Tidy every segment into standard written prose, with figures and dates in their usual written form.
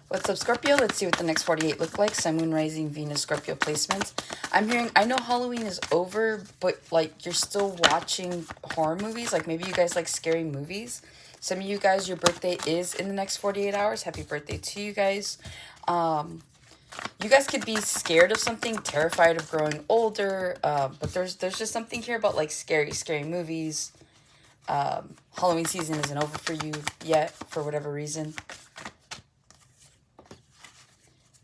What's up, Scorpio? Let's see what the next 48 look like. Sun, Moon, Rising, Venus, Scorpio placements. I know Halloween is over, but like you're still watching horror movies. Like maybe you guys like scary movies. Some of you guys, your birthday is in the next 48 hours. Happy birthday to you guys. You guys could be scared of something, terrified of growing older. But there's just something here about like scary movies. Halloween season isn't over for you yet for whatever reason.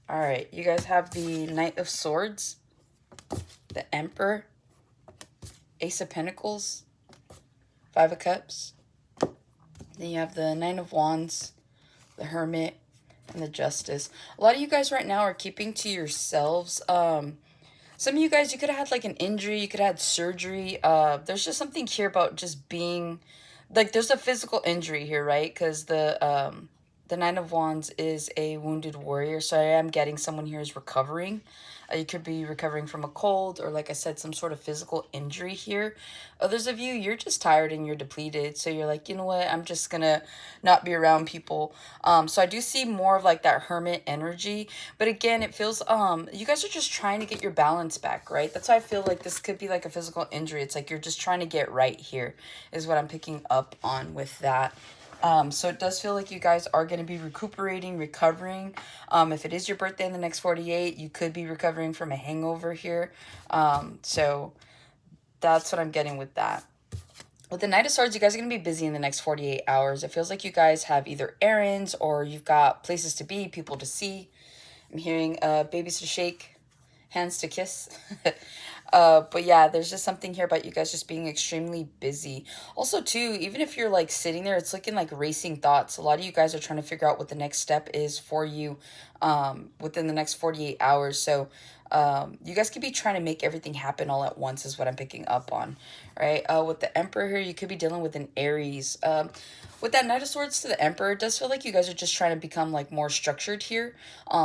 All right, you guys have the Knight of Swords, the Emperor, Ace of Pentacles, Five of Cups. Then you have the Nine of Wands, the Hermit, and the Justice. A lot of you guys right now are keeping to yourselves. Some of you guys, you could have had like an injury, you could have had surgery. There's just something here about just being, like there's a physical injury here, right? Because the Nine of Wands is a wounded warrior, so I am getting someone here is recovering. You could be recovering from a cold or, like I said, some sort of physical injury here. Others of you, you're just tired and you're depleted, so you're like, you know what, I'm just gonna not be around people. So I do see more of like that hermit energy, but again, it feels you guys are just trying to get your balance back, right? That's why I feel like this could be like a physical injury. It's like you're just trying to get right here, is what I'm picking up on with that. So it does feel like you guys are going to be recuperating, recovering. If it is your birthday in the next 48, you could be recovering from a hangover here. So that's what I'm getting with that. With the Knight of Swords, you guys are going to be busy in the next 48 hours. It feels like you guys have either errands or you've got places to be, people to see. I'm hearing babies to shake, hands to kiss. But yeah, there's just something here about you guys just being extremely busy. Also, too, even if you're like sitting there, it's looking like racing thoughts. A lot of you guys are trying to figure out what the next step is for you within the next 48 hours. So you guys could be trying to make everything happen all at once is what I'm picking up on, right? With the Emperor here, you could be dealing with an Aries. With that Knight of Swords to the Emperor, it does feel like you guys are just trying to become like more structured here.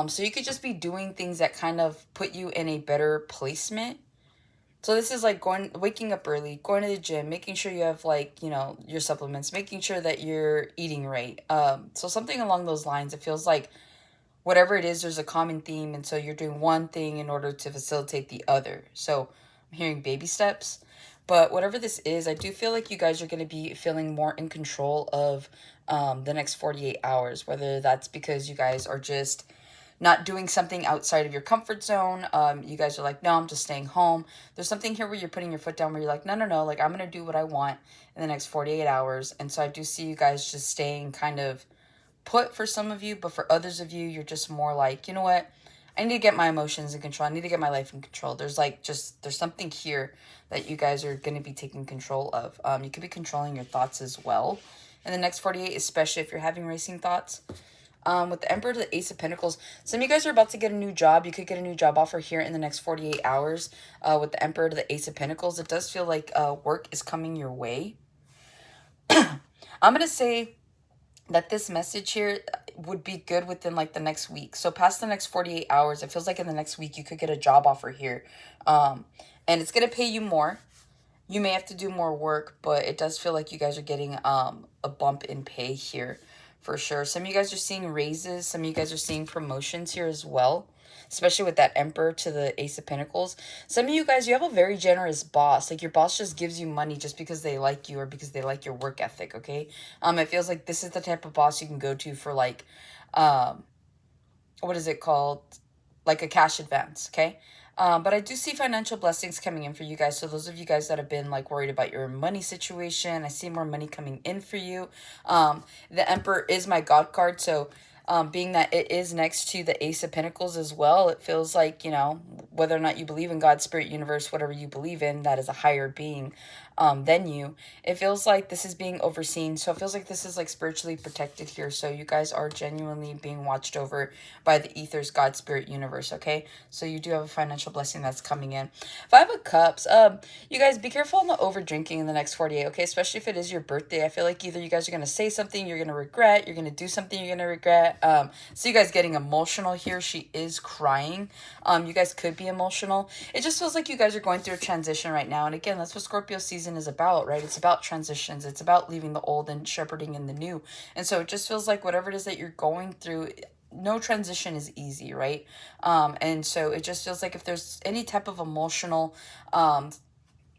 So you could just be doing things that kind of put you in a better placement. So this is like waking up early, going to the gym, making sure you have like, you know, your supplements, making sure that you're eating right. So something along those lines. It feels like whatever it is, there's a common theme. And so you're doing one thing in order to facilitate the other. So I'm hearing baby steps. But whatever this is, I do feel like you guys are going to be feeling more in control of the next 48 hours. Whether that's because you guys are just not doing something outside of your comfort zone. You guys are like, no, I'm just staying home. There's something here where you're putting your foot down where you're like, no, like I'm going to do what I want in the next 48 hours. And so I do see you guys just staying kind of put for some of you, but for others of you, you're just more like, you know what? I need to get my emotions in control. I need to get my life in control. There's something here that you guys are going to be taking control of. You could be controlling your thoughts as well in the next 48, especially if you're having racing thoughts. With the Emperor to the Ace of Pentacles, some of you guys are about to get a new job. You could get a new job offer here in the next 48 hours. With the Emperor to the Ace of Pentacles, it does feel like work is coming your way. I'm going to say that this message here would be good within like the next week. So past the next 48 hours, it feels like in the next week you could get a job offer here. And it's going to pay you more. You may have to do more work, but it does feel like you guys are getting a bump in pay here. For sure. Some of you guys are seeing raises. Some of you guys are seeing promotions here as well. Especially with that Emperor to the Ace of Pentacles. Some of you guys, you have a very generous boss. Like your boss just gives you money just because they like you or because they like your work ethic, okay? It feels like this is the type of boss you can go to for like, what is it called? Like a cash advance, okay? But I do see financial blessings coming in for you guys. So those of you guys that have been like worried about your money situation, I see more money coming in for you. The Emperor is my God card. So being that it is next to the Ace of Pentacles as well, it feels like, you know, whether or not you believe in God, spirit, universe, whatever you believe in, that is a higher being than you. It feels like this is being overseen. So it feels like this is like spiritually protected here. So you guys are genuinely being watched over by the ethers, God, spirit, universe, okay? So you do have a financial blessing that's coming in. Five of Cups. You guys be careful on the over drinking in the next 48, okay? Especially if it is your birthday. I feel like either you guys are going to say something you're going to regret, you're going to do something you're going to regret. So you guys getting emotional here. She is crying. You guys could be emotional. It just feels like you guys are going through a transition right now. And again, that's what Scorpio season is about, right? It's about transitions. It's about leaving the old and shepherding in the new. And so it just feels like whatever it is that you're going through, no transition is easy, right? And so it just feels like if there's any type of emotional, I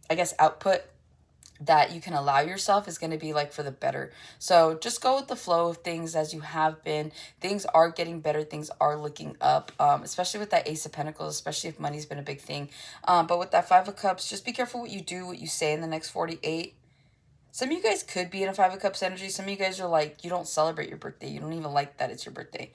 guess, output that you can allow yourself is going to be like for the better. So just go with the flow of things as you have been. Things are getting better. Things are looking up, especially with that Ace of Pentacles, especially if money's been a big thing. But with that Five of Cups, just be careful what you do, what you say in the next 48. Some of you guys could be in a Five of Cups energy. Some of you guys are like, you don't celebrate your birthday. You don't even like that it's your birthday.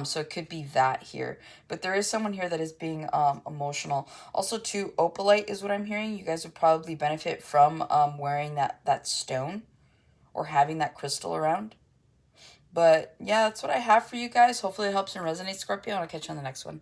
So it could be that here. But there is someone here that is being emotional. Also, too, opalite is what I'm hearing. You guys would probably benefit from wearing that stone or having that crystal around. But yeah, that's what I have for you guys. Hopefully it helps and resonates, Scorpio, and I'll catch you on the next one.